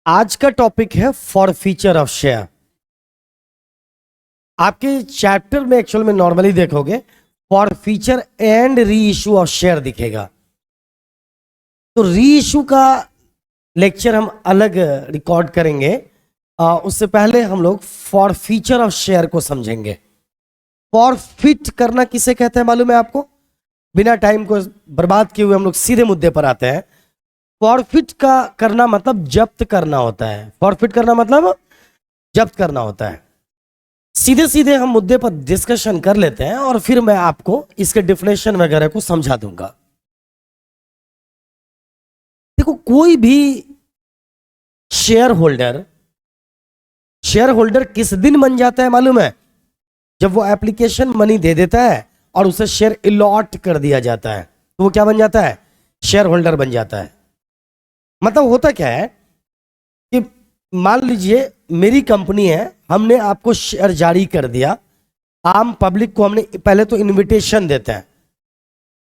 आज का टॉपिक है फॉर फीचर ऑफ शेयर। आपके चैप्टर में एक्चुअल में नॉर्मली देखोगे for feature and re issue of share दिखेगा। तो री इशू का लेक्चर हम अलग रिकॉर्ड करेंगे। उससे पहले हम लोग फॉर फीचर ऑफ शेयर को समझेंगे। फॉर फिट करना किसे कहते हैं मालूम है आपको? बिना टाइम को बर्बाद किए हुए हम लोग सीधे मुद्दे पर आते हैं। फॉरफिट का करना मतलब जब्त करना होता है। फॉरफिट करना मतलब जब्त करना होता है। सीधे सीधे हम मुद्दे पर डिस्कशन कर लेते हैं और फिर मैं आपको इसके डिफिनेशन वगैरह को समझा दूंगा। देखो, कोई भी शेयर होल्डर किस दिन बन जाता है मालूम है? जब वो एप्लीकेशन मनी दे देता है और उसे शेयर अलॉट कर दिया जाता है तो वो क्या बन जाता है? शेयर होल्डर बन जाता है। मतलब होता क्या है कि मान लीजिए मेरी कंपनी है, हमने आपको शेयर जारी कर दिया। आम पब्लिक को हमने पहले तो इनविटेशन देते हैं।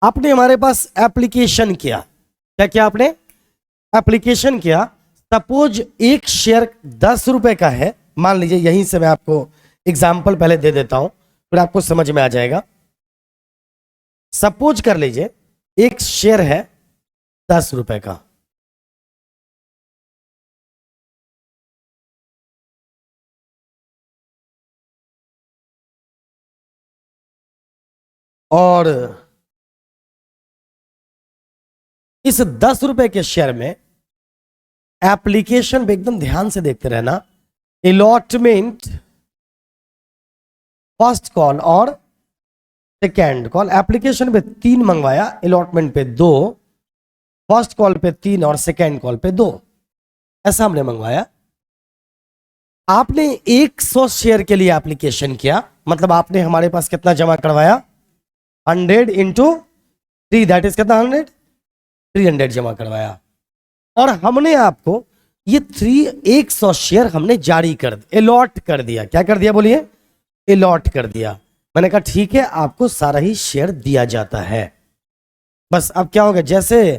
आपने हमारे पास एप्लीकेशन किया। क्या किया आपने? एप्लीकेशन किया। सपोज एक शेयर 10 रुपए का है, मान लीजिए। यहीं से मैं आपको एग्जाम्पल पहले दे देता हूं, फिर आपको समझ में आ जाएगा। सपोज कर लीजिए एक शेयर है 10 रुपए का। और इस 10 रुपए के शेयर में एप्लीकेशन पे एकदम ध्यान से देखते रहना, अलॉटमेंट फर्स्ट कॉल और सेकेंड कॉल। एप्लीकेशन पे 3 मंगवाया, अलॉटमेंट पे 2, फर्स्ट कॉल पे 3 और सेकेंड कॉल पे 2, ऐसा हमने मंगवाया। आपने 100 शेयर के लिए एप्लीकेशन किया, मतलब आपने हमारे पास कितना जमा करवाया? 100 इंटू 3, दैट इज कितना? 300 जमा करवाया। और हमने आपको ये 100 शेयर हमने जारी कर अलॉट कर दिया। क्या कर दिया बोलिए? अलॉट कर दिया। मैंने कहा ठीक है, आपको सारा ही शेयर दिया जाता है। बस अब क्या हो गया? जैसे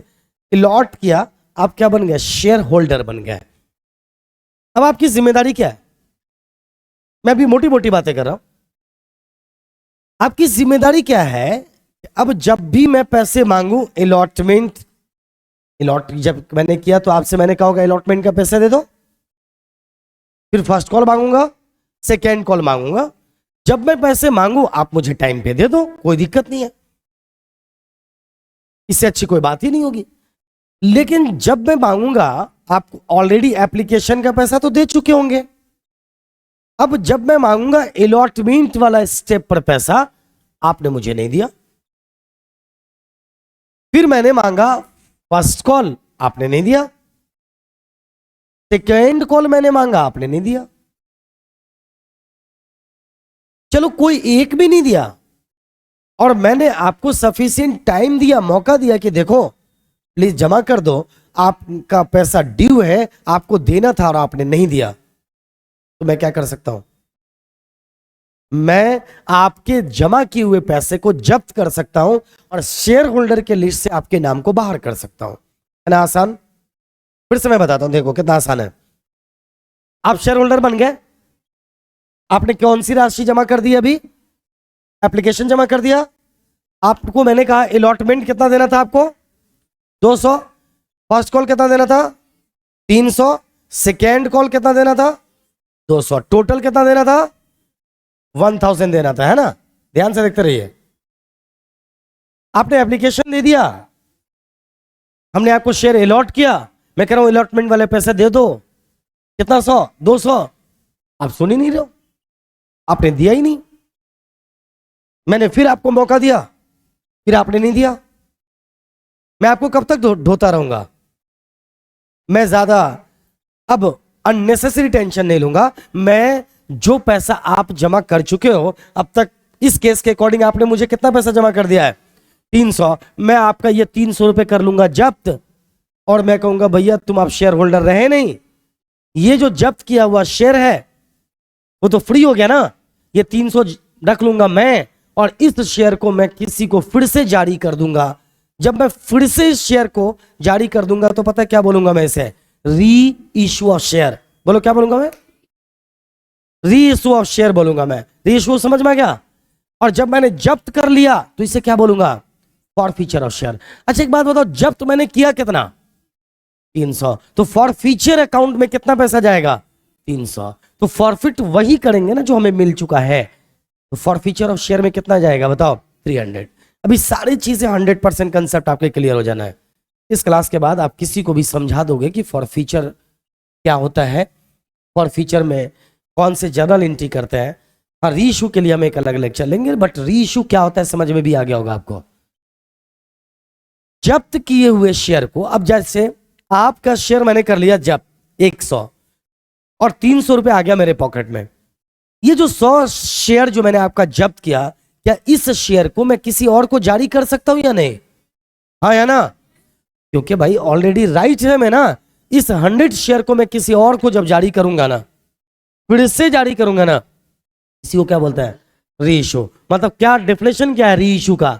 अलॉट किया, आप क्या बन गए? शेयर होल्डर बन गए। अब आपकी जिम्मेदारी क्या है? मैं अभी मोटी मोटी बातें कर रहा हूं। आपकी जिम्मेदारी क्या है? अब जब भी मैं पैसे मांगू, अलॉट जब मैंने किया तो आपसे मैंने कहा होगा अलॉटमेंट का पैसा दे दो। फिर फर्स्ट कॉल मांगूंगा, सेकेंड कॉल मांगूंगा। जब मैं पैसे मांगू आप मुझे टाइम पे दे दो, कोई दिक्कत नहीं है। इससे अच्छी कोई बात ही नहीं होगी। लेकिन जब मैं मांगूंगा, आप ऑलरेडी एप्लीकेशन का पैसा तो दे चुके होंगे। अब जब मैं मांगूंगा अलॉटमेंट वाला स्टेप पर पैसा, आपने मुझे नहीं दिया। फिर मैंने मांगा फर्स्ट कॉल, आपने नहीं दिया। सेकेंड कॉल मैंने मांगा, आपने नहीं दिया। चलो कोई एक भी नहीं दिया, और मैंने आपको सफिशिएंट टाइम दिया, मौका दिया कि देखो प्लीज जमा कर दो, आपका पैसा ड्यू है, आपको देना था और आपने नहीं दिया। तो मैं क्या कर सकता हूं? मैं आपके जमा किए हुए पैसे को जब्त कर सकता हूं और शेयर होल्डर के लिस्ट से आपके नाम को बाहर कर सकता हूं। है ना आसान? फिर से मैं बताता हूं, देखो कितना आसान है। आप शेयर होल्डर बन गए। आपने कौन सी राशि जमा कर दी? अभी एप्लीकेशन जमा कर दिया। आपको मैंने कहा अलॉटमेंट कितना देना था आपको? 200। फर्स्ट कॉल कितना देना था? 300। सेकेंड कॉल कितना देना था? 200। टोटल कितना देना था? 1000 देना था। है ना? ध्यान से देखते रहिए। आपने एप्लीकेशन दे दिया, हमने आपको शेयर अलॉट किया। मैं कह रहा हूं अलॉटमेंट वाले पैसे दे दो। कितना? 100, 200। आप सुन ही नहीं रहे हो, आपने दिया ही नहीं। मैंने फिर आपको मौका दिया, फिर आपने नहीं दिया। मैं आपको कब तक ढोता रहूंगा? मैं ज्यादा अब अननेसेसरी टेंशन नहीं लूंगा। मैं जो पैसा आप जमा कर चुके हो अब तक, इस केस के अकॉर्डिंग आपने मुझे कितना पैसा जमा कर दिया है? 300। मैं आपका ये 300 रुपए कर लूंगा जब्त, और मैं कहूंगा भैया तुम आप शेयर होल्डर रहे नहीं, ये जो जब्त किया हुआ शेयर है वो तो फ्री हो गया ना। ये 300 रख लूंगा मैं, और इस शेयर को मैं किसी को फिर से जारी कर दूंगा। जब मैं फिर से इस शेयर को जारी कर दूंगा तो पता है क्या बोलूंगा मैं इसे? री इशू ऑफ शेयर। बोलो क्या बोलूंगा मैं? री इशू ऑफ शेयर बोलूंगा मैं। री इशू समझ में आ गया? और जब मैंने जब्त कर लिया तो इसे क्या बोलूंगा? Forfeiture of share. अच्छा एक बात बताओ, जब्त मैंने किया कितना? 300। तो फॉरफीचर अकाउंट में कितना पैसा जाएगा? 300। तो फॉरफिट वही करेंगे ना जो हमें मिल चुका है। तो फॉरफीचर ऑफ शेयर में कितना जाएगा बताओ? 300। अभी सारी चीजें 100% कंसेप्ट आपके क्लियर हो जाना है। इस क्लास के बाद आप किसी को भी समझा दोगे कि फॉरफीचर क्या होता है, फॉरफीचर में कौन से जर्नल एंट्री करते हैं। हाँ, री इशू के लिए हम एक अलग लेक्चर लेंगे, बट री इशू क्या होता है समझ में भी आ गया होगा आपको। जब्त किए हुए शेयर को, अब जैसे आपका शेयर मैंने कर लिया जब्त 100 और 300 रुपए आ गया मेरे पॉकेट में। ये जो 100 शेयर जो मैंने आपका जब्त किया, क्या इस शेयर को मैं किसी और को जारी कर सकता हूं या नहीं? हाँ या ना? क्योंकि भाई ऑलरेडी राइट है मैं ना, इस 100 शेयर को मैं किसी और को जब जारी करूंगा ना, फिर से जारी करूंगा ना, इसी को क्या बोलते हैं? री इशू। मतलब क्या डेफिनेशन क्या है री इशू का?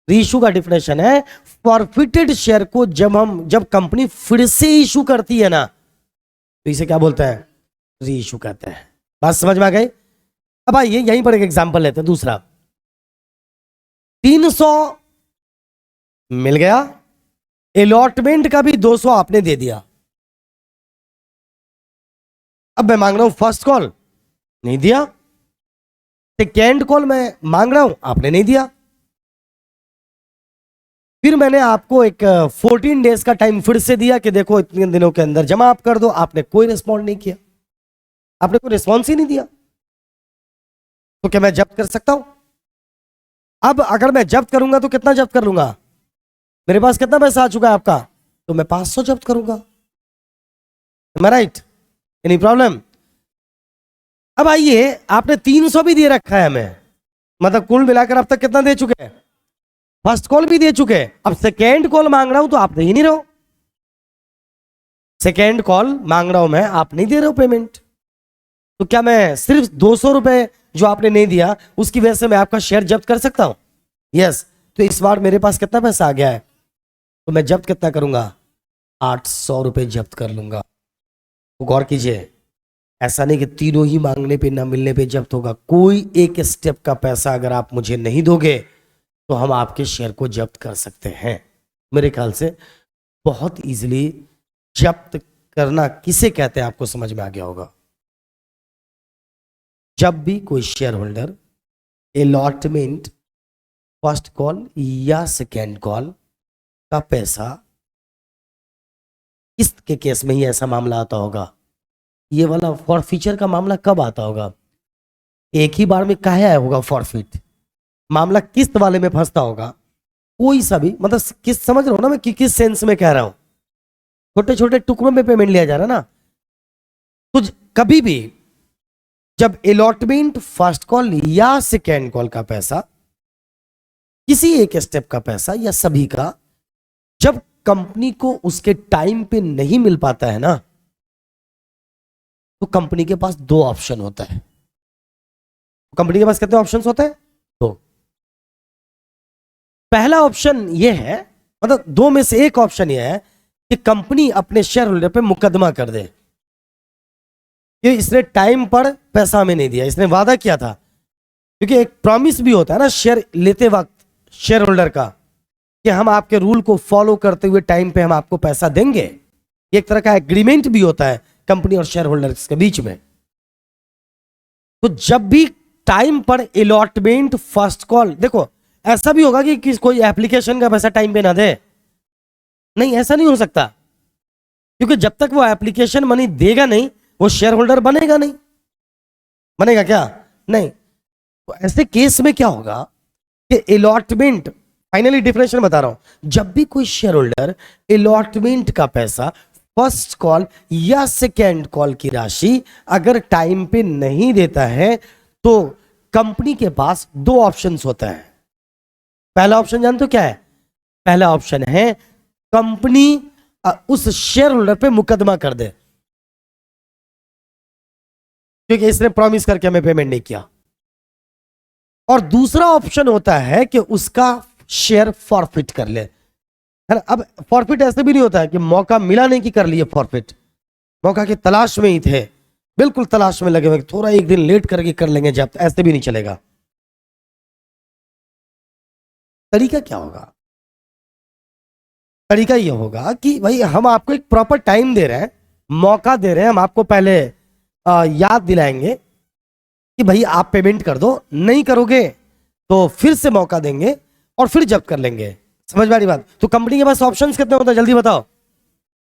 री इशू का डेफिनेशन है फॉरफिटेड शेयर को जब कंपनी फिर से इशू करती है ना, तो इसे क्या बोलते हैं? री इशू कहते हैं। बात समझ में आ गई? अब आइए यहीं पर एक एग्जांपल लेते हैं दूसरा। 300 मिल गया, अलॉटमेंट का भी 200 आपने दे दिया। अब मैं मांग रहा हूं फर्स्ट कॉल, नहीं दिया। सेकेंड कॉल मैं मांग रहा हूं, आपने नहीं दिया। फिर मैंने आपको एक 14 डेज का टाइम फिर से दिया कि देखो इतने दिनों के अंदर जमा आप कर दो। आपने कोई रिस्पॉन्ड नहीं किया, आपने कोई रिस्पॉन्स ही नहीं दिया। तो क्या मैं जब्त कर सकता हूं? अब अगर मैं जब्त करूंगा तो कितना जब्त कर लूंगा? मेरे पास कितना पैसा आ चुका है आपका, तो मैं 500 जब्त करूंगा। राइट? Any problem? अब आइए, आपने 300 भी दे रखा है हमें, मतलब कुल मिलाकर अब तक कितना दे चुके हैं? फर्स्ट कॉल भी दे चुके हैं। अब सेकेंड कॉल मांग रहा हूं तो आप दे ही नहीं रहे हो। सेकेंड कॉल मांग रहा हूं मैं, आप नहीं दे रहे हो पेमेंट। तो क्या मैं सिर्फ 200 रुपए जो आपने नहीं दिया उसकी वजह से मैं आपका शेयर जब्त कर सकता हूं? यस। तो इस बार मेरे पास कितना पैसा आ गया है, तो मैं जब्त कितना करूंगा? 800 रुपए जब्त कर लूंगा। तो गौर कीजिए, ऐसा नहीं कि तीनों ही मांगने पे ना मिलने पे जब्त होगा। कोई एक स्टेप का पैसा अगर आप मुझे नहीं दोगे तो हम आपके शेयर को जब्त कर सकते हैं। मेरे ख्याल से बहुत इजीली जब्त करना किसे कहते हैं आपको समझ में आ गया होगा। जब भी कोई share holder allotment, first call या सेकेंड कॉल का पैसा, किस्त के केस में ही ऐसा मामला आता होगा। ये वाला फॉरफीचर का मामला कब आता होगा? एक ही बार में काहे आया होगा फॉरफिट? मामला किस्त वाले में फंसता होगा। कोई सा भी, मतलब किस्त समझ रहे हो ना मैं कि किस सेंस में कह रहा हूं? छोटे छोटे टुकड़ों में पेमेंट लिया जा रहा है ना। तो कभी भी जब अलॉटमेंट, फर्स्ट कॉल या सेकेंड कॉल का पैसा, किसी एक स्टेप का पैसा या सभी का, जब कंपनी को उसके टाइम पे नहीं मिल पाता है ना, तो कंपनी के पास दो ऑप्शन होता है। कंपनी के पास कितने ऑप्शंस होते हैं? दो। पहला ऑप्शन यह है, मतलब दो में से एक ऑप्शन यह है कि कंपनी अपने शेयर होल्डर पे मुकदमा कर दे कि इसने टाइम पर पैसा हमें नहीं दिया, इसने वादा किया था। क्योंकि एक प्रॉमिस भी होता है ना शेयर लेते वक्त शेयर होल्डर का, कि हम आपके रूल को फॉलो करते हुए टाइम पे हम आपको पैसा देंगे। एक तरह का एग्रीमेंट भी होता है कंपनी और शेयर होल्डर्स के बीच में। तो जब भी टाइम पर अलॉटमेंट, फर्स्ट कॉल, देखो ऐसा भी होगा कि कोई एप्लीकेशन का पैसा टाइम पे ना दे, नहीं, ऐसा नहीं हो सकता। क्योंकि जब तक वो एप्लीकेशन मनी देगा नहीं, वो शेयर होल्डर बनेगा नहीं। बनेगा क्या? नहीं। तो ऐसे केस में क्या होगा कि अलॉटमेंट, फाइनली डिफरेंशियल बता रहा हूं, जब भी कोई शेयर होल्डर अलॉटमेंट का पैसा, फर्स्ट कॉल या सेकेंड कॉल की राशि अगर टाइम पे नहीं देता है, तो कंपनी के पास दो ऑप्शंस होता है। पहला ऑप्शन जानते हो क्या है? पहला ऑप्शन है कंपनी उस शेयर होल्डर पे मुकदमा कर दे, क्योंकि इसने प्रॉमिस करके हमें पेमेंट नहीं किया। और दूसरा ऑप्शन होता है कि उसका शेयर फॉरफिट कर ले। है ना। अब फॉरफिट ऐसे भी नहीं होता है कि मौका मिला नहीं कि कर लिए फॉरफिट, मौका की तलाश में ही थे, बिल्कुल तलाश में लगे हुए, थोड़ा एक दिन लेट करके कर लेंगे जब्त, ऐसे भी नहीं चलेगा। तरीका क्या होगा? तरीका ये होगा कि भाई हम आपको एक प्रॉपर टाइम दे रहे हैं, मौका दे रहे हैं, हम आपको पहले याद दिलाएंगे कि भाई आप पेमेंट कर दो, नहीं करोगे तो फिर से मौका देंगे और फिर जब्त कर लेंगे। समझ में आ रही बात? तो कंपनी के पास ऑप्शंस कितने होते हैं जल्दी बताओ?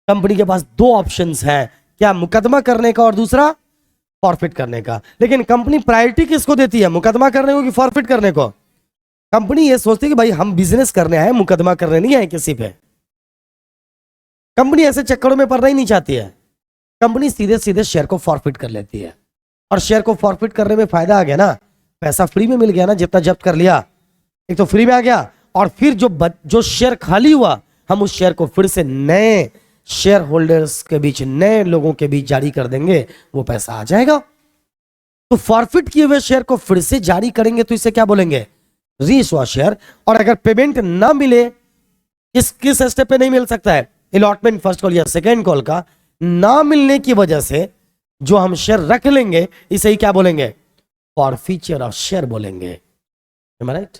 कंपनी के पास दो ऑप्शंस हैं, क्या? मुकदमा करने का और दूसरा फॉरफिट करने का। लेकिन कंपनी प्रायोरिटी किसको देती है, मुकदमा करने को कि फॉरफिट करने को? कंपनी ये सोचती है कि भाई हम बिजनेस करने आए, मुकदमा करने नहीं आए किसी पे। कंपनी ऐसे चक्करों में पड़ना ही नहीं चाहती है। कंपनी सीधे सीधे शेयर को फॉरफिट कर लेती है, और शेयर को फॉरफिट करने में फायदा आ गया ना, पैसा फ्री में मिल गया ना, जितना जब्त कर लिया एक तो फ्री में आ गया, और फिर जो शेयर खाली हुआ हम उस शेयर को फिर से नए शेयर होल्डर्स के बीच, नए लोगों के बीच जारी कर देंगे, वो पैसा आ जाएगा। तो फॉरफिट किए हुए शेयर को फिर से जारी करेंगे तो इसे क्या बोलेंगे? Reissue share. और अगर पेमेंट ना मिले, किस स्टेप पे नहीं मिल सकता है? अलॉटमेंट फर्स्ट कॉल या सेकेंड कॉल का ना मिलने की वजह से जो हम शेयर रख लेंगे, इसे ही क्या बोलेंगे? फॉरफीचर ऑफ शेयर बोलेंगे। राइट?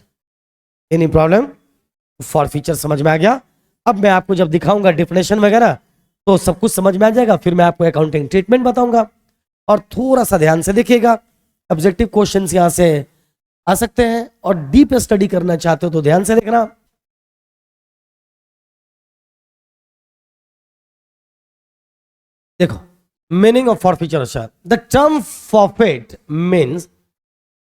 Any problem? फॉरफीचर समझ में आ गया? अब मैं आपको जब दिखाऊंगा डेफिनेशन वगैरह तो सब कुछ समझ में आ जाएगा, फिर मैं आपको अकाउंटिंग ट्रीटमेंट बताऊंगा। और थोड़ा सा ध्यान से देखिएगा, ऑब्जेक्टिव क्वेश्चंस यहां से आ सकते हैं, और डीप स्टडी करना चाहते हो तो ध्यान से देखना। देखो, meaning of forfeiture share. The term forfeit means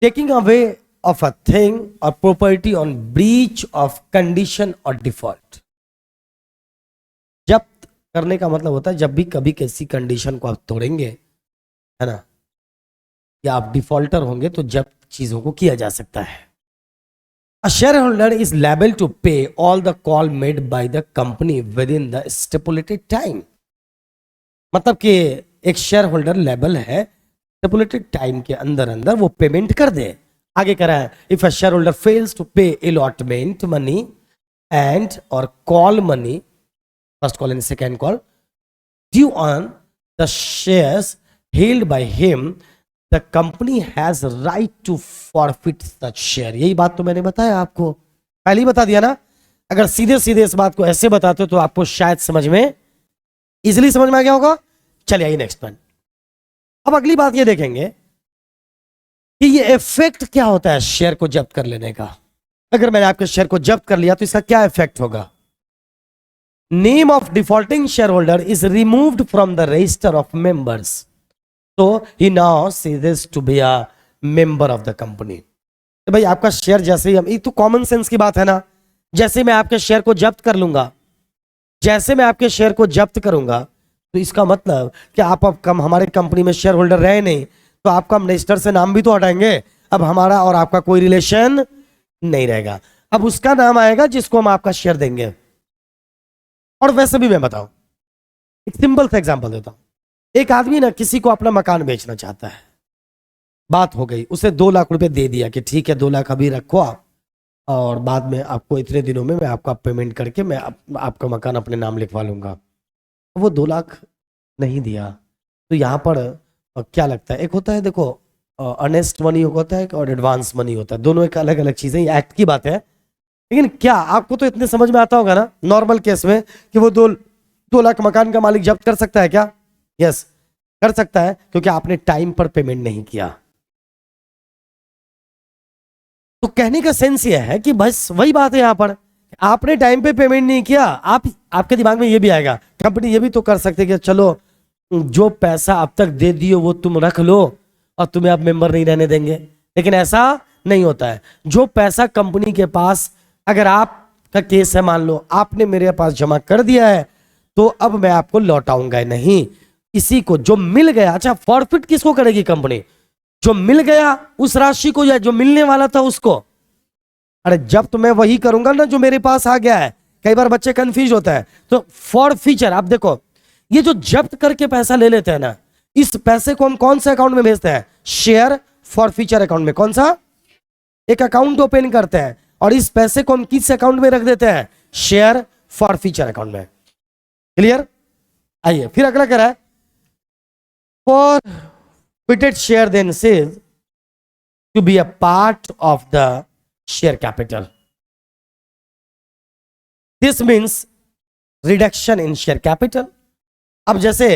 taking away of a thing और property on breach of condition और डिफॉल्ट। जब्त करने का मतलब होता है जब भी कभी किसी कंडीशन को आप तोड़ेंगे, है ना, या आप डिफॉल्टर होंगे, तो जब्त चीजों को किया जा सकता है। A shareholder is liable to pay all the call made by the company within the stipulated time. मतलब कि एक शेयर होल्डर लेबल है, स्टिपुलेटेड टाइम के अंदर अंदर वो पेमेंट कर दे। आगे कह रहा है, if a share holder fails to pay allotment money and और call money, first call and second call, due on the shares held by him, the company has right to forfeit such share. यही बात तो मैंने बताया आपको, पहले ही बता दिया ना। अगर सीधे सीधे इस बात को ऐसे बताते तो आपको शायद समझ में, इजिली समझ में आ गया होगा। चलिए आइए नेक्स्ट पॉइंट। अब अगली बात ये देखेंगे कि ये इफेक्ट क्या होता है शेयर को जब्त कर लेने का। अगर मैंने आपके शेयर को जब्त कर लिया तो इसका क्या इफेक्ट होगा? Name of defaulting shareholder is removed from the register of members, तो he now ceases to be a member of the company. तो भाई आपका शेयर जैसे ही हम, ये तो कॉमन सेंस की बात है ना, जैसे मैं आपके शेयर को जब्त कर लूंगा, जैसे मैं आपके शेयर को जब्त करूंगा, तो इसका मतलब कि आप अब कम हमारे कंपनी में शेयर होल्डर रहे नहीं, तो आपका हम रजिस्टर से नाम भी तो हटाएंगे। अब हमारा और आपका कोई रिलेशन नहीं रहेगा। अब उसका नाम आएगा जिसको हम आपका शेयर देंगे। और वैसे भी मैं बताऊं, एक सिंपल सा एग्जांपल देता हूं। एक आदमी ना किसी को अपना मकान बेचना चाहता है, बात हो गई, उसे 2 लाख रुपए दे दिया कि ठीक है 2 लाख अभी रखो आप, और बाद में आपको इतने दिनों में मैं आपका पेमेंट करके मैं आपका मकान अपने नाम लिखवा लूंगा। वो 2 लाख नहीं दिया, तो यहाँ पर क्या लगता है? एक होता है देखो अर्नेस्ट मनी होता है और एडवांस मनी होता है, दोनों एक अलग अलग चीजें, ये एक्ट की बात है। लेकिन क्या आपको तो इतने समझ में आता होगा ना नॉर्मल केस में कि वो 2 लाख मकान का मालिक जब्त कर सकता है क्या? यस, कर सकता है, क्योंकि आपने टाइम पर पेमेंट नहीं किया। तो कहने का सेंस ये है कि बस वही बात है, यहां पर आपने टाइम पे पेमेंट नहीं किया, आपके दिमाग में ये भी आएगा, कंपनी ये भी तो कर सकते कि चलो जो पैसा अब तक दे दियो वो तुम रख लो और तुम्हें अब मेंबर नहीं रहने देंगे। लेकिन ऐसा नहीं होता है। जो पैसा कंपनी के पास, अगर आपका केस है, मान लो आपने मेरे पास जमा कर दिया है, तो अब मैं आपको लौटाऊंगा नहीं, इसी को जो मिल गया। अच्छा, फॉरफिट किसको करेगी कंपनी? जो मिल गया उस राशि को, या जो मिलने वाला था उसको? अरे जब तो मैं वही करूंगा ना जो मेरे पास आ गया है। कई बार बच्चे कंफ्यूज होता है। तो फॉरफीचर, आप देखो, ये जो जब्त करके पैसा ले लेते हैं ना, इस पैसे को हम कौन से अकाउंट में भेजते हैं? शेयर फॉरफीचर अकाउंट में। कौन सा? एक अकाउंट ओपन करते हैं, और इस पैसे को हम किस अकाउंट में रख देते हैं? शेयर फॉरफीचर अकाउंट में। क्लियर? आइए फिर अगला कह रहा है forfeited share then ceases to be a part of the share capital. This means reduction in share capital. अब जैसे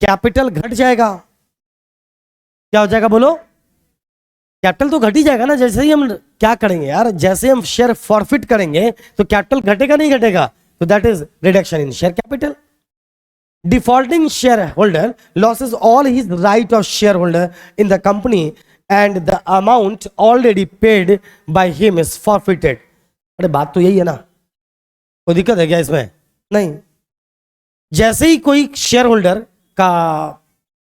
कैपिटल घट जाएगा, क्या हो जाएगा बोलो? कैपिटल तो घट ही जाएगा ना। जैसे ही हम क्या करेंगे यार, जैसे हम शेयर फॉरफिट करेंगे तो कैपिटल घटेगा नहीं घटेगा? तो that is reduction in share capital. Defaulting share holder losses all his right of share holder in the company and the amount already paid by him is forfeited. अरे बात तो यही है ना, कोई दिक्कत है क्या इसमें? नहीं। जैसे ही कोई शेयर होल्डर का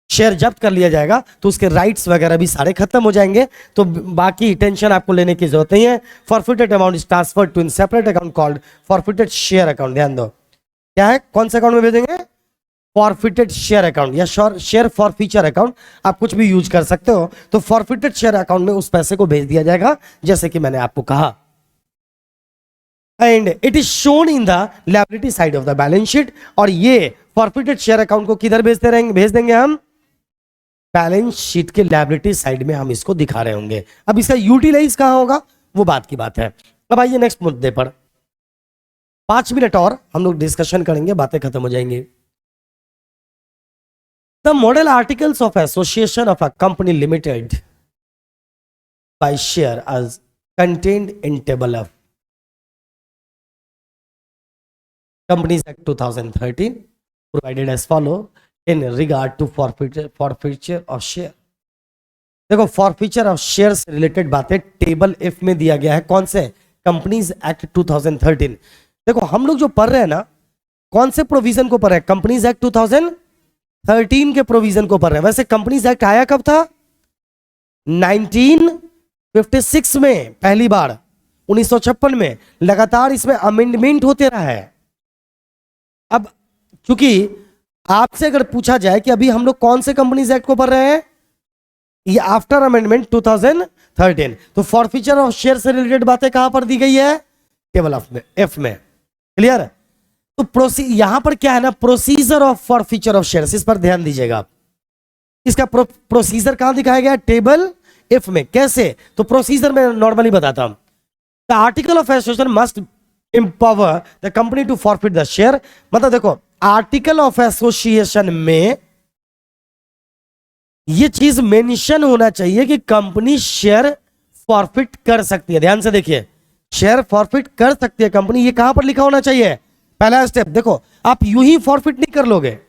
शेयर जब्त कर लिया जाएगा तो उसके राइट्स वगैरह भी सारे खत्म हो जाएंगे, तो बाकी टेंशन आपको लेने की जरूरत नहीं है। Forfeited amount is transferred to in separate account called forfeited share account. ध्यान दो क्या है, कौन से अकाउंट में भेजेंगे? फॉरफिटेड शेयर अकाउंट या शेयर फॉरफीचर अकाउंट, आप कुछ भी यूज कर सकते हो। तो फॉरफिटेड शेयर अकाउंट में उस पैसे को भेज दिया जाएगा जैसे कि मैंने आपको कहा, and it is shown in the liability side of the balance sheet. और ये फॉरफिटेड शेयर अकाउंट को किधर भेज देंगे हम? बैलेंस शीट के लायबिलिटी साइड में हम इसको दिखा रहे होंगे। अब इसका यूटिलाइज कहां होगा वो बात की बात है। अब आइए नेक्स्ट मुद्दे पर, 5 मिनट और हम लोग डिस्कशन करेंगे, बातें खत्म हो जाएंगी। The model articles of association of a company limited by share as contained in table of Companies Act 2013 provided as follow in regard to forfeiture of share। देखो फॉरफीचर ऑफ शेयर से related बातें table F में दिया गया है। कौन से? Companies act 2013। देखो हम लोग जो पढ़ रहे हैं ना, कौन से प्रोविजन को पढ़ रहे हैं? कंपनीज एक्ट 2013 के प्रोविजन को पढ़ रहे हैं। वैसे कंपनीज एक्ट आया कब था? 1956 में पहली बार, 1956 में। लगातार इसमें अमेंडमेंट होते रहा है। अब चूंकि आपसे अगर पूछा जाए कि अभी हम लोग कौन से कंपनीज एक्ट को पढ़ रहे हैं, ये आफ्टर अमेंडमेंट 2013, तो फॉरफीचर ऑफ शेयर से रिलेटेड बातें कहां पर दी गई है? टेबल ऑफ में, एफ में। क्लियर? तो यहां पर क्या है ना, procedure of forfeiture of share, इस पर ध्यान दीजिएगा आप। इसका प्रोसीजर कहां दिखाया गया? टेबल एफ में। कैसे? तो प्रोसीजर में नॉर्मली बताता हूं। The article of association must empower the company to forfeit the share। मतलब देखो आर्टिकल ऑफ एसोसिएशन में ये चीज मेंशन होना चाहिए कि कंपनी शेयर फॉरफिट कर सकती है। ध्यान से देखिए, शेयर फॉरफिट कर सकती है कंपनी, ये कहां पर लिखा होना चाहिए? पहला स्टेप। देखो आप यूं ही फॉरफिट नहीं कर लोगे।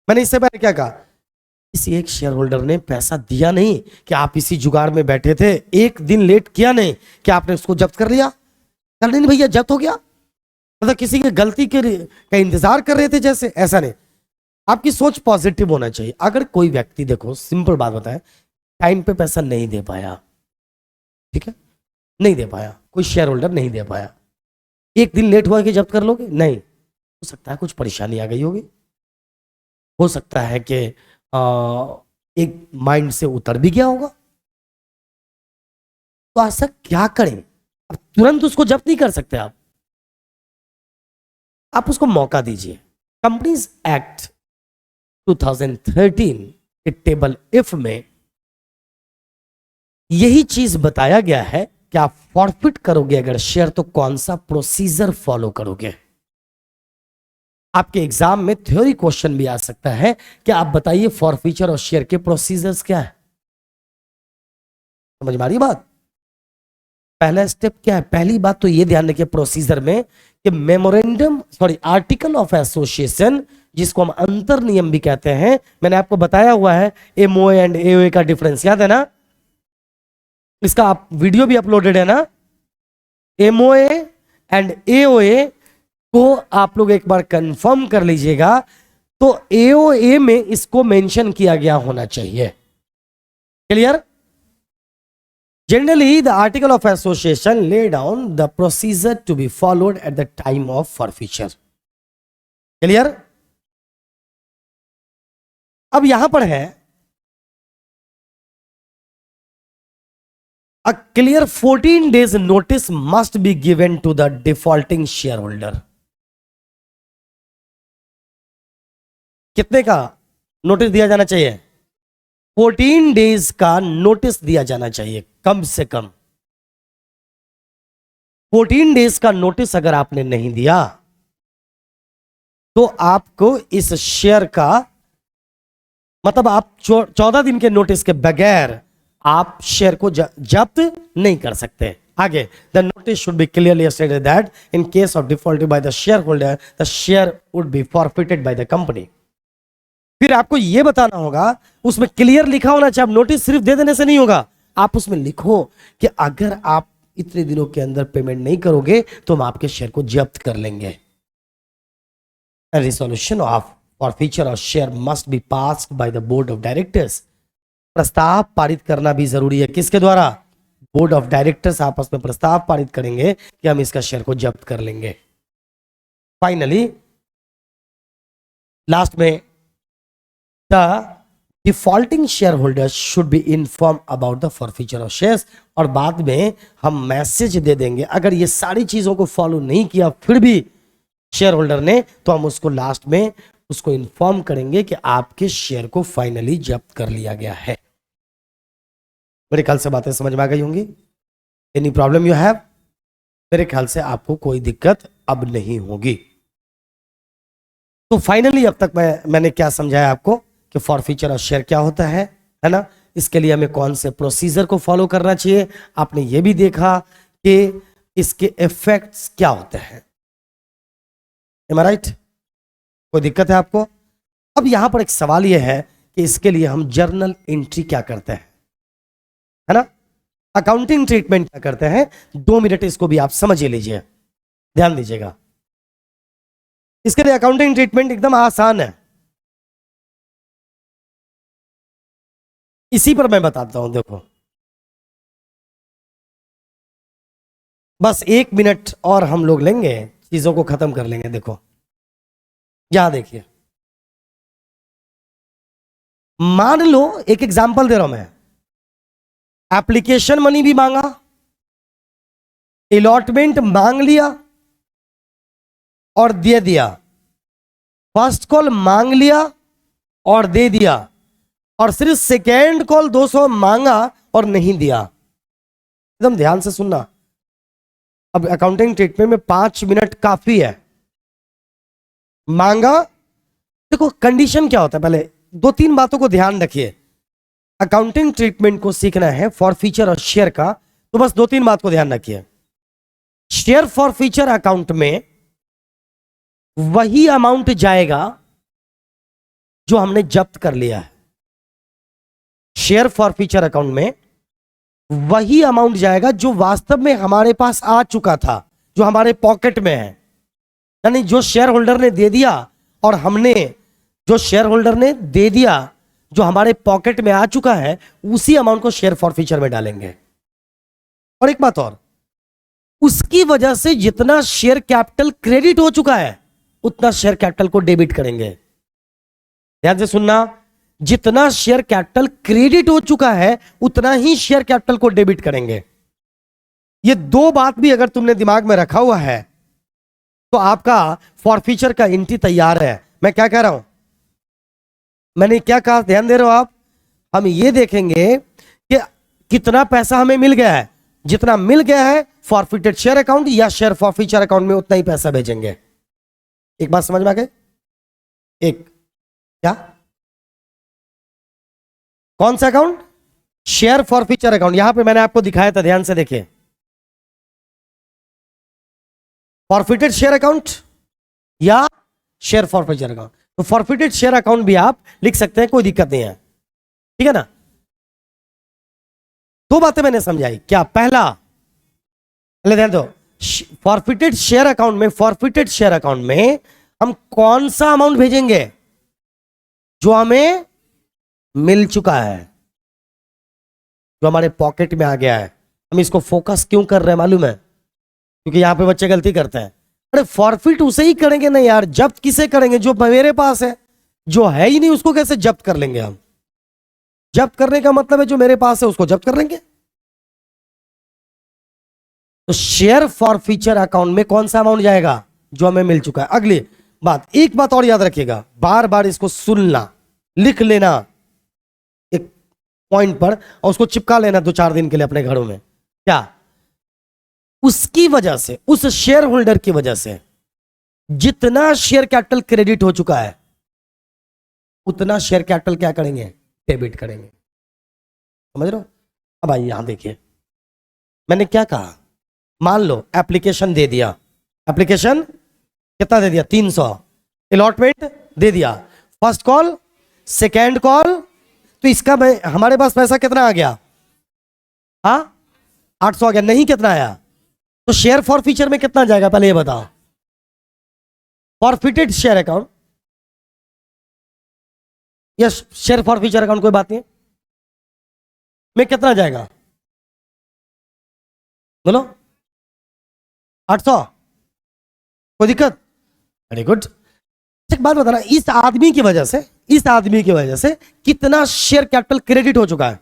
मैंने इससे पहले क्या कहा? किसी एक शेयर होल्डर ने पैसा दिया नहीं कि आप इसी जुगाड़ में बैठे थे, एक दिन लेट किया नहीं कि आपने उसको जब्त कर लिया। नहीं भैया जब्त हो गया, मतलब किसी की गलती का इंतजार कर रहे थे जैसे, ऐसा नहीं। आपकी सोच पॉजिटिव होना चाहिए। अगर कोई व्यक्ति, देखो सिंपल बात बताएं, टाइम पे पैसा नहीं दे पाया, ठीक है, नहीं दे पाया, कोई शेयर होल्डर नहीं दे पाया, एक दिन लेट हुआ कि जब्त कर लोगे? नहीं। हो सकता है कुछ परेशानी आ गई होगी, हो सकता है कि एक माइंड से उतर भी गया होगा, तो ऐसा क्या करें? अब तुरंत उसको जब्त नहीं कर सकते आप उसको मौका दीजिए। कंपनीज एक्ट 2013 के टेबल एफ में यही चीज बताया गया है कि आप फॉरफिट करोगे अगर शेयर, तो कौन सा प्रोसीजर फॉलो करोगे। आपके एग्जाम में थ्योरी क्वेश्चन भी आ सकता है कि आप बताइए फॉरफीचर और शेयर के प्रोसीजर्स क्या है। समझ में आ रही बात? पहला स्टेप क्या है? पहली बात तो ये ध्यान रखिए प्रोसीजर में कि आर्टिकल ऑफ एसोसिएशन, जिसको हम अंतर नियम भी कहते हैं, मैंने आपको बताया हुआ है एमओए एंड एओए का डिफरेंस, याद है ना? इसका आप वीडियो भी अपलोडेड है ना। एमओए एंड एओए को आप लोग एक बार कंफर्म कर लीजिएगा। तो एओए में इसको मेंशन किया गया होना चाहिए। Clear? Generally, the article of association lay down the procedure to be followed at the time of forfeiture। Clear? अब यहां पर है a clear 14 days notice must be given to the defaulting shareholder। कितने का नोटिस दिया जाना चाहिए? 14 days का नोटिस दिया जाना चाहिए कम से कम। 14 डेज का नोटिस अगर आपने नहीं दिया तो आपको इस शेयर का मतलब आप 14 दिन के नोटिस के बगैर आप शेयर को जब्त नहीं कर सकते। आगे, the notice should be clearly stated that in case of default by the share holder the share would be forfeited by the company. फिर आपको यह बताना होगा, उसमें क्लियर लिखा होना चाहिए। आप नोटिस सिर्फ दे देने से नहीं होगा, आप उसमें लिखो कि अगर आप इतने दिनों के अंदर पेमेंट नहीं करोगे तो हम आपके शेयर को जब्त कर लेंगे। Resolution of forfeiture of share must be passed by the board of directors. प्रस्ताव पारित करना भी जरूरी है। किसके द्वारा? बोर्ड ऑफ डायरेक्टर्स आपस में प्रस्ताव पारित करेंगे कि हम इसका शेयर को जब्त कर लेंगे। फाइनली लास्ट में the defaulting share holder should be inform about the forfeiture of shares. और बाद में हम मैसेज दे देंगे, अगर ये सारी चीजों को फॉलो नहीं किया फिर भी शेयर होल्डर ने, तो हम उसको लास्ट में उसको इन्फॉर्म करेंगे कि आपके शेयर को फाइनली जब्त कर लिया गया है। मेरे ख्याल से बातें समझ में आ गई होंगी। Any problem you have? मेरे ख्याल से आपको कोई दिक्कत अब नहीं होगी। तो फाइनली अब तक मैंने क्या समझाया आपको कि फॉरफीचर ऑफ शेयर क्या होता है ना। इसके लिए हमें कौन से प्रोसीजर को फॉलो करना चाहिए। आपने ये भी देखा कि इसके इफेक्ट्स क्या होते हैं। Am I right? कोई दिक्कत है आपको? अब यहां पर एक सवाल यह है कि इसके लिए हम जर्नल एंट्री क्या करते हैं, है ना, अकाउंटिंग ट्रीटमेंट क्या करते हैं। 2 मिनट इसको भी आप समझ लीजिए, ध्यान दीजिएगा। इसके लिए अकाउंटिंग ट्रीटमेंट एकदम आसान है। इसी पर मैं बताता हूं, देखो बस 1 मिनट और हम लोग लेंगे, चीजों को खत्म कर लेंगे। देखो यहां देखिए, मान लो एक एग्जांपल दे रहा हूं मैं, एप्लीकेशन मनी भी मांगा, अलॉटमेंट मांग लिया और दे दिया, फर्स्ट कॉल मांग लिया और दे दिया, और सिर्फ सेकेंड कॉल 200 मांगा और नहीं दिया। एकदम ध्यान से सुनना। अब अकाउंटिंग ट्रीटमेंट में 5 मिनट काफी है। मांगा, देखो कंडीशन क्या होता है, पहले 2-3 बातों को ध्यान रखिए। अकाउंटिंग ट्रीटमेंट को सीखना है फॉरफीचर और शेयर का, तो बस 2-3 बात को ध्यान रखिए। शेयर फॉरफीचर अकाउंट में वही अमाउंट जाएगा जो हमने जब्त कर लिया है। शेयर फॉरफीचर अकाउंट में वही अमाउंट जाएगा जो वास्तव में हमारे पास आ चुका था, जो हमारे पॉकेट में है। यानी जो शेयर होल्डर ने दे दिया और हमने, जो शेयर होल्डर ने दे दिया जो हमारे पॉकेट में आ चुका है, उसी अमाउंट को शेयर फॉरफीचर में डालेंगे। और एक बात और, उसकी वजह से जितना शेयर कैपिटल क्रेडिट हो चुका है उतना शेयर कैपिटल को डेबिट करेंगे। ध्यान से सुनना, जितना शेयर कैपिटल क्रेडिट हो चुका है उतना ही शेयर कैपिटल को डेबिट करेंगे। ये 2 बात भी अगर तुमने दिमाग में रखा हुआ है तो आपका फॉरफीचर का एंट्री तैयार है। मैं क्या कह रहा हूं, मैंने क्या कहा, ध्यान दे रहे हो आप? हम ये देखेंगे कि कितना पैसा हमें मिल गया है, जितना मिल गया है फॉरफिटेड शेयर अकाउंट या शेयर फॉरफीचर अकाउंट में उतना ही पैसा भेजेंगे। एक बात समझ में आ गई? एक क्या, कौन सा अकाउंट? Share forfeiture account. यहां पे मैंने आपको दिखाया था, ध्यान से देखिए, फॉरफिटेड शेयर अकाउंट या शेयर फॉरफीचर अकाउंट। तो फॉरफिटेड शेयर अकाउंट भी आप लिख सकते हैं, कोई दिक्कत नहीं है, ठीक है ना। 2 बातें मैंने समझाई। क्या? पहला, पहले ध्यान दो, फॉरफिटेड शेयर अकाउंट में, फॉरफिटेड शेयर अकाउंट में हम कौन सा अमाउंट भेजेंगे? जो हमें मिल चुका है, जो हमारे पॉकेट में आ गया है। हम इसको फोकस क्यों कर रहे हैं मालूम है? क्योंकि यहां पे बच्चे गलती करते हैं। अरे फॉरफिट उसे ही करेंगे नहीं यार, जब्त किसे करेंगे? जो मेरे पास है, जो है ही नहीं उसको कैसे जब्त कर लेंगे हम? जब्त करने का मतलब है जो मेरे पास है उसको जब्त कर लेंगे। तो शेयर फॉरफीचर अकाउंट में कौन सा अमाउंट जाएगा? जो हमें मिल चुका है। अगली, एक बात और याद रखिएगा, बार बार इसको सुनना, लिख लेना एक पॉइंट पर और उसको चिपका लेना 2-4 दिन के लिए अपने घरों में। क्या? उसकी वजह से, उस शेयर होल्डर की वजह से जितना शेयर कैपिटल क्रेडिट हो चुका है उतना शेयर कैपिटल क्या करेंगे? डेबिट करेंगे। समझ रहे हो? अब आइए यहां देखिए, मैंने क्या कहा, मान लो एप्लीकेशन दे दिया, एप्लीकेशन कितना दे दिया? 300, अलॉटमेंट दे दिया, फर्स्ट कॉल, सेकेंड कॉल, तो इसका हमारे पास पैसा कितना आ गया? हाँ 800 आ गया। नहीं, कितना आया? तो शेयर फॉर फ्यूचर में कितना जाएगा पहले ये बताओ? Forfeited share account, yes, share forfeiture account कोई बात नहीं, में कितना जाएगा? बोलो 800, कोई दिक्कत? Very good. एक बात बताना, इस आदमी की वजह से, इस आदमी की वजह से कितना शेयर कैपिटल क्रेडिट हो चुका है?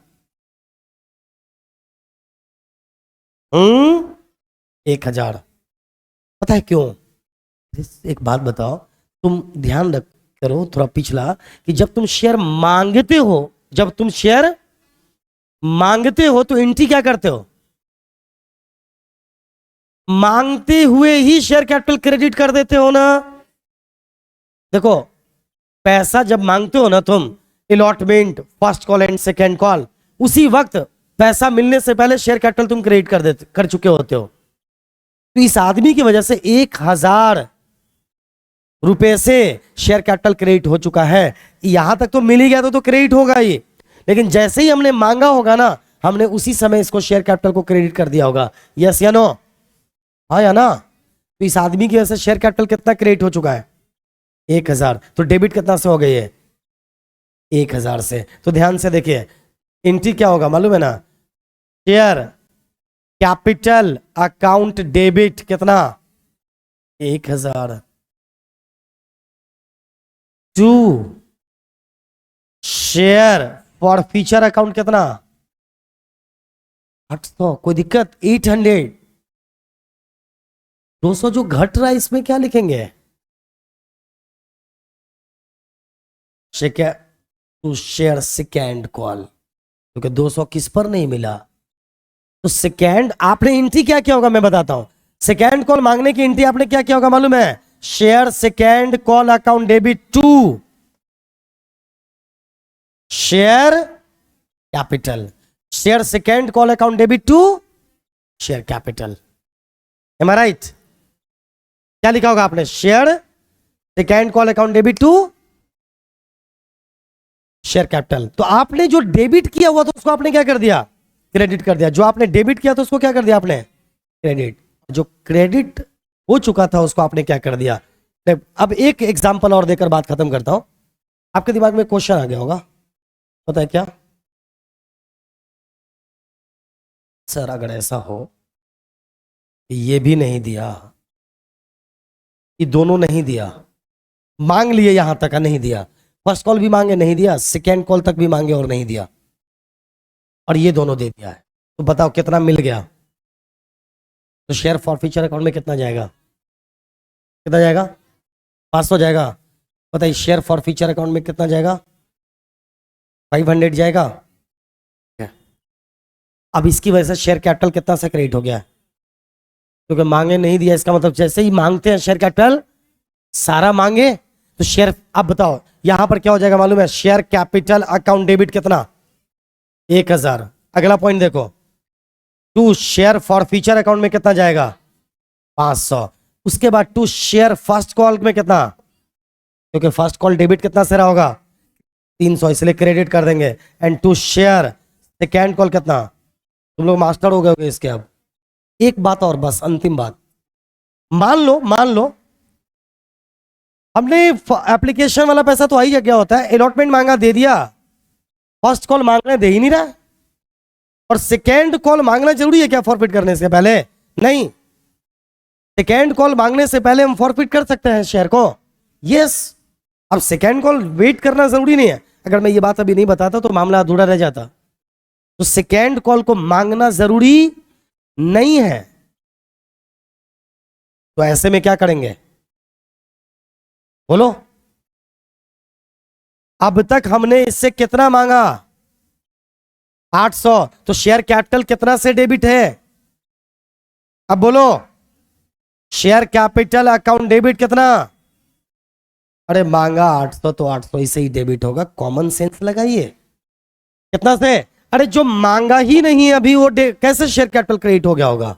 1000। पता है क्यों? एक बात बताओ, तुम ध्यान रख करो थोड़ा पिछला, कि जब तुम शेयर मांगते हो, जब तुम शेयर मांगते हो तो एंट्री क्या करते हो? मांगते हुए ही शेयर कैपिटल क्रेडिट कर देते हो ना। देखो, पैसा जब मांगते हो ना तुम, allotment, first call and second call, उसी वक्त पैसा मिलने से पहले शेयर कैपिटल तुम क्रेडिट कर चुके होते हो। तो इस आदमी की वजह से 1000 रुपए से शेयर कैपिटल क्रेडिट हो चुका है। यहां तक तो मिल ही गया तो क्रेडिट होगा ही, लेकिन जैसे ही हमने मांगा होगा ना, हमने उसी समय इसको शेयर कैपिटल को क्रेडिट कर दिया होगा। यस या नो? हाँ या ना? तो इस आदमी की वजह से शेयर कैपिटल कितना क्रेडिट हो चुका है? 1000। तो डेबिट कितना से हो गई है? 1000 से। तो ध्यान से देखिए, एंट्री क्या होगा मालूम है ना? शेयर कैपिटल अकाउंट डेबिट कितना? 1000 to share forfeiture account कितना? 800। कोई दिक्कत? 800। 200 जो घट रहा है इसमें क्या लिखेंगे? टू शेयर सेकेंड कॉल, क्योंकि 200 किस पर नहीं मिला, तो सेकेंड आपने एंट्री क्या किया होगा मैं बताता हूं। सेकेंड कॉल मांगने की एंट्री आपने क्या किया होगा मालूम है? Share second call account debit to share capital, share second call account debit to share capital. Am I right? क्या लिखा होगा आपने? Share second call account debit to share capital. तो आपने जो डेबिट किया हुआ था उसको आपने क्या कर दिया? क्रेडिट कर दिया। जो आपने डेबिट किया था उसको क्या कर दिया आपने? क्रेडिट। जो क्रेडिट हो चुका था उसको आपने क्या कर दिया? अब एक एग्जांपल और देकर बात खत्म करता हूं। आपके दिमाग में क्वेश्चन आ गया होगा, पता है क्या? सर अगर ऐसा हो, ये भी नहीं दिया, ये दोनों नहीं दिया, मांग लिए यहां तक नहीं दिया, फर्स्ट कॉल भी मांगे नहीं दिया, सेकेंड कॉल तक भी मांगे और नहीं दिया, और ये दोनों दे दिया है, तो बताओ कितना मिल गया? तो शेयर फॉर फ्यूचर अकाउंट में कितना जाएगा? कितना जाएगा? 500 जाएगा। बताइए शेयर फॉर फ्यूचर अकाउंट में कितना जाएगा? 500 जाएगा। अब इसकी वजह से शेयर कैपिटल कितना से क्रेडिट हो गया? क्योंकि मांगे नहीं दिया, इसका मतलब जैसे ही मांगते हैं शेयर कैपिटल सारा मांगे तो शेयर। अब बताओ यहां पर क्या हो जाएगा मालूम है? शेयर कैपिटल अकाउंट डेबिट कितना? 1000। अगला पॉइंट देखो, to share forfeiture account में कितना जाएगा? 500। उसके बाद टू शेयर फर्स्ट कॉल में कितना? क्योंकि फर्स्ट कॉल डेबिट कितना से रहा होगा? 300, इसलिए क्रेडिट कर देंगे। And to share second call कितना? तुम लोग मास्टर हो गए इसके। अब एक बात और, बस अंतिम बात, मान लो हमने एप्लीकेशन वाला पैसा तो आ ही गया होता है, अलॉटमेंट मांगा दे दिया, फर्स्ट कॉल मांगना दे ही नहीं रहा, और सेकेंड कॉल मांगना जरूरी है क्या फॉरफिट करने से पहले? नहीं, सेकेंड कॉल मांगने से पहले हम फॉरफिट कर सकते हैं शेयर को। यस। अब सेकेंड कॉल वेट करना जरूरी नहीं है। अगर मैं ये बात अभी नहीं बताता तो मामला अधूरा रह जाता। तो सेकेंड कॉल को मांगना जरूरी नहीं है। तो ऐसे में क्या करेंगे? बोलो, अब तक हमने इससे कितना मांगा? 800। तो शेयर कैपिटल कितना से डेबिट है? अब बोलो, शेयर कैपिटल अकाउंट डेबिट कितना? अरे मांगा 800 तो 800 ही से ही डेबिट होगा, कॉमन सेंस लगाइए। कितना से? अरे जो मांगा ही नहीं है अभी वो कैसे शेयर कैपिटल क्रेडिट हो गया होगा?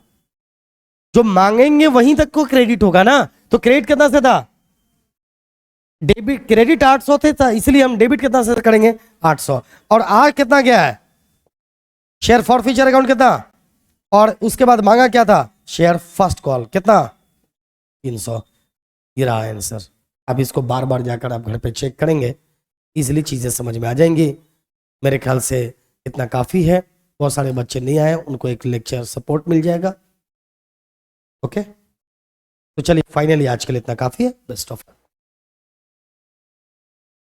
जो मांगेंगे वहीं तक को क्रेडिट होगा ना। तो क्रेडिट कितना से था? डेबिट, क्रेडिट 800 थे था, इसलिए हम डेबिट कितना से करेंगे? 800। और आज कितना गया है? शेयर फॉर फ्यूचर अकाउंट कितना? और उसके बाद मांगा क्या था? शेयर फर्स्ट कॉल कितना? 300। ये रहा आंसर। अब इसको बार बार जाकर आप घर पे चेक करेंगे, इजिली चीजें समझ में आ जाएंगी। मेरे ख्याल से इतना काफी है। बहुत सारे बच्चे नहीं आए, उनको एक लेक्चर सपोर्ट मिल जाएगा। ओके, तो चलिए फाइनली आज के लिए इतना काफी है। Best of